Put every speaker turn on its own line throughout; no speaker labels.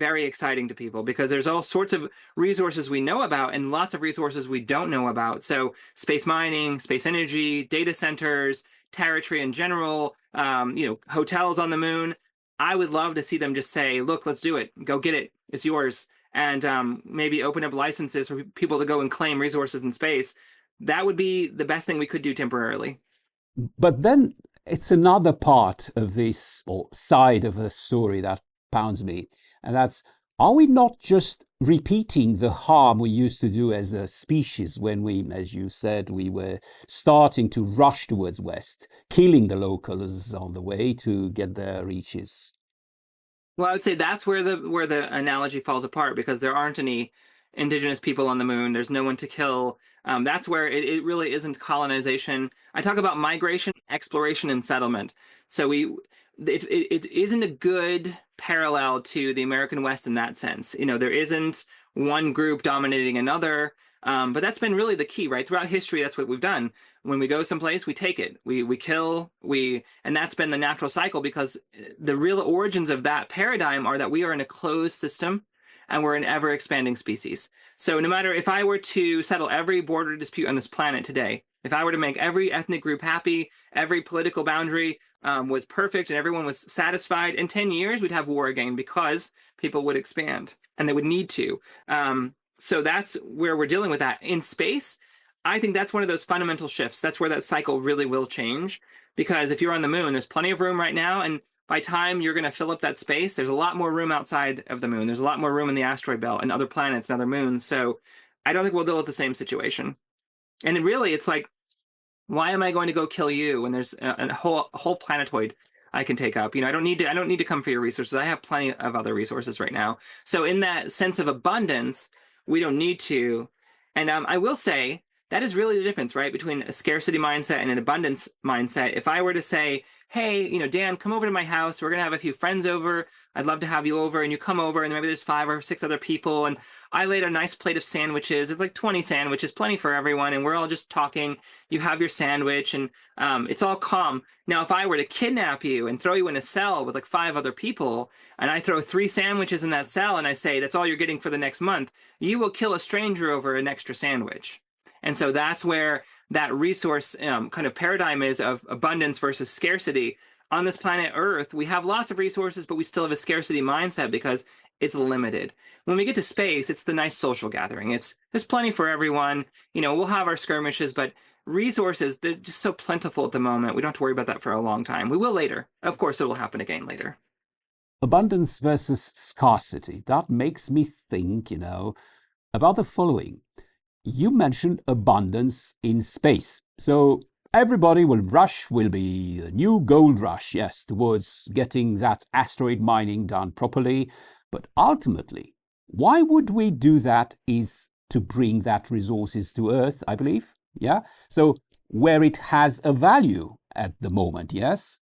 very exciting to people because there's all sorts of resources we know about and lots of resources we don't know about. So space mining, space energy, data centers, territory in general, hotels on the moon. I would love to see them just say, look, let's do it. Go get it. It's yours. And maybe open up licenses for people to go and claim resources in space. That would be the best thing we could do temporarily.
But then it's another part of this or side of the story that pounds me, and that's, are we not just repeating the harm we used to do as a species when we, as you said, we were starting to rush towards west, killing the locals on the way to get their reaches?
Well, I would say that's where the analogy falls apart because there aren't any indigenous people on the moon. There's no one to kill. That's where it really isn't colonization. I talk about migration, exploration, and settlement. So it isn't a good parallel to the American West in that sense. There isn't one group dominating another. But that's been really the key, right? Throughout history, that's what we've done. When we go someplace, we take it, we kill, and that's been the natural cycle because the real origins of that paradigm are that we are in a closed system and we're an ever expanding species. So no matter if I were to settle every border dispute on this planet today, if I were to make every ethnic group happy, every political boundary was perfect and everyone was satisfied, in 10 years, we'd have war again because people would expand and they would need to. So that's where we're dealing with that. In space, I think that's one of those fundamental shifts. That's where that cycle really will change. Because if you're on the moon, there's plenty of room right now. And by time you're going to fill up that space, there's a lot more room outside of the moon. There's a lot more room in the asteroid belt and other planets and other moons. So I don't think we'll deal with the same situation. And it's like, why am I going to go kill you when there's a whole planetoid I can take up? I don't need to come for your resources. I have plenty of other resources right now. So in that sense of abundance, we don't need to. And I will say that is really the difference, right, between a scarcity mindset and an abundance mindset. If I were to say, hey, Dan, come over to my house. We're going to have a few friends over. I'd love to have you over. And you come over and maybe there's 5 or 6 other people. And I laid a nice plate of sandwiches. It's like 20 sandwiches, plenty for everyone. And we're all just talking. You have your sandwich and it's all calm. Now, if I were to kidnap you and throw you in a cell with like 5 other people, and I throw 3 sandwiches in that cell and I say, that's all you're getting for the next month, you will kill a stranger over an extra sandwich. And so that's where that resource kind of paradigm is of abundance versus scarcity. On this planet Earth, we have lots of resources, but we still have a scarcity mindset because it's limited. When we get to space, it's the nice social gathering. There's plenty for everyone. We'll have our skirmishes, but resources, they're just so plentiful at the moment. We don't have to worry about that for a long time. We will later. Of course, it will happen again later.
Abundance versus scarcity. That makes me think, about the following. You mentioned abundance in space. So everybody will be a new gold rush, yes, towards getting that asteroid mining done properly. But ultimately, why would we do that is to bring that resources to Earth, I believe. Yeah. So where it has a value at the moment, yes.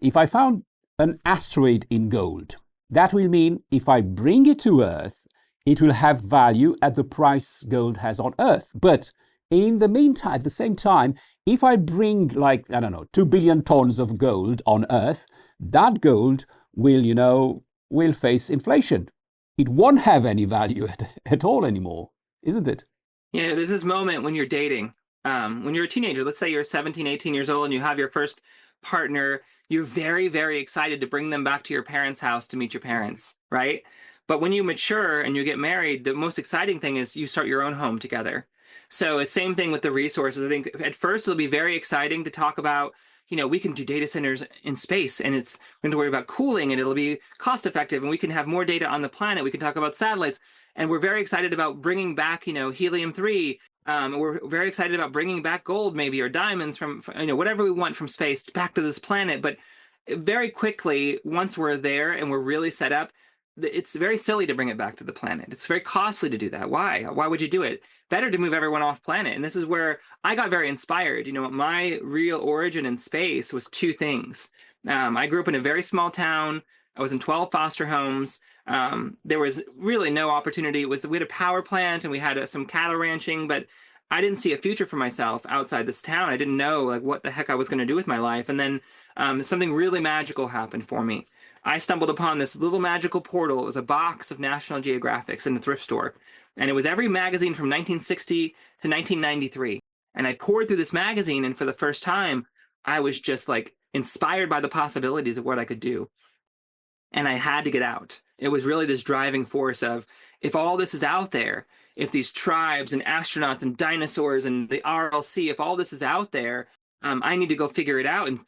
If I found an asteroid in gold, that will mean if I bring it to Earth, it will have value at the price gold has on Earth. But in the meantime, at the same time, if I bring 2 billion tons of gold on Earth, that gold will face inflation. It won't have any value at all anymore, isn't it?
Yeah, there's this moment when you're dating, when you're a teenager, let's say you're 17, 18 years old and you have your first partner, you're very, very excited to bring them back to your parents' house to meet your parents, right? But when you mature and you get married, the most exciting thing is you start your own home together. So it's same thing with the resources. I think at first it'll be very exciting to talk about, we can do data centers in space and we don't have to worry about cooling and it'll be cost effective and we can have more data on the planet. We can talk about satellites and we're very excited about bringing back, helium-3. We're very excited about bringing back gold maybe or diamonds from whatever we want from space back to this planet. But very quickly, once we're there and we're really set up, it's very silly to bring it back to the planet. It's very costly to do that. Why? Why would you do it? Better to move everyone off planet. And this is where I got very inspired. My real origin in space was 2 things. I grew up in a very small town. I was in 12 foster homes. There was really no opportunity. We had a power plant and we had some cattle ranching, but I didn't see a future for myself outside this town. I didn't know what the heck I was going to do with my life. And then something really magical happened for me. I stumbled upon this little magical portal. It was a box of National Geographics in the thrift store. And it was every magazine from 1960 to 1993. And I poured through this magazine, and for the first time, I was just like inspired by the possibilities of what I could do. And I had to get out. It was really this driving force of, if all this is out there, if these tribes and astronauts and dinosaurs and the RLC, if all this is out there, I need to go figure it out and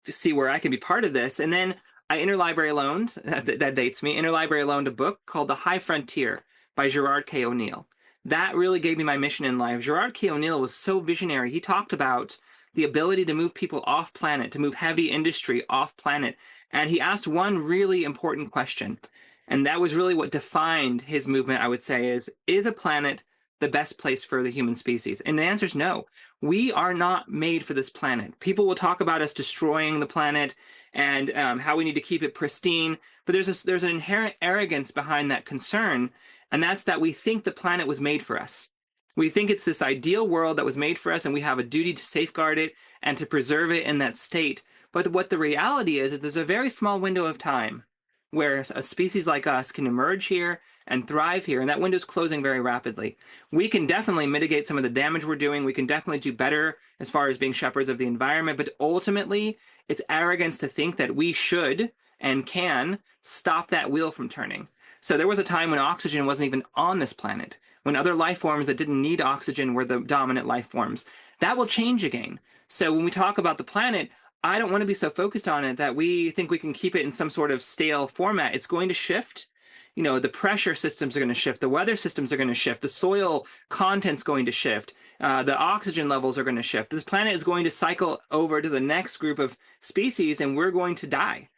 see where I can be part of this. And then I interlibrary loaned, that dates me, interlibrary loaned a book called The High Frontier by Gerard K. O'Neill. That really gave me my mission in life. Gerard K. O'Neill was so visionary. He talked about the ability to move people off planet, to move heavy industry off planet. And he asked one really important question. And that was really what defined his movement, I would say, is a planet the best place for the human species? And the answer is no. We are not made for this planet. People will talk about us destroying the planet and how we need to keep it pristine. But there's an inherent arrogance behind that concern. And that's that we think the planet was made for us. We think it's this ideal world that was made for us, and we have a duty to safeguard it and to preserve it in that state. But what the reality is there's a very small window of time where a species like us can emerge here and thrive here, and that window is closing very rapidly. We can definitely mitigate some of the damage we're doing. We can definitely do better as far as being shepherds of the environment, but ultimately, it's arrogance to think that we should and can stop that wheel from turning. So there was a time when oxygen wasn't even on this planet, when other life forms that didn't need oxygen were the dominant life forms. That will change again. So when we talk about the planet, I don't want to be so focused on it that we think we can keep it in some sort of stale format. It's going to shift. You know, the pressure systems are going to shift. The weather systems are going to shift. The soil content's going to shift. The oxygen levels are going to shift. This planet is going to cycle over to the next group of species, and we're going to die.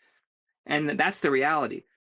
And that's the reality.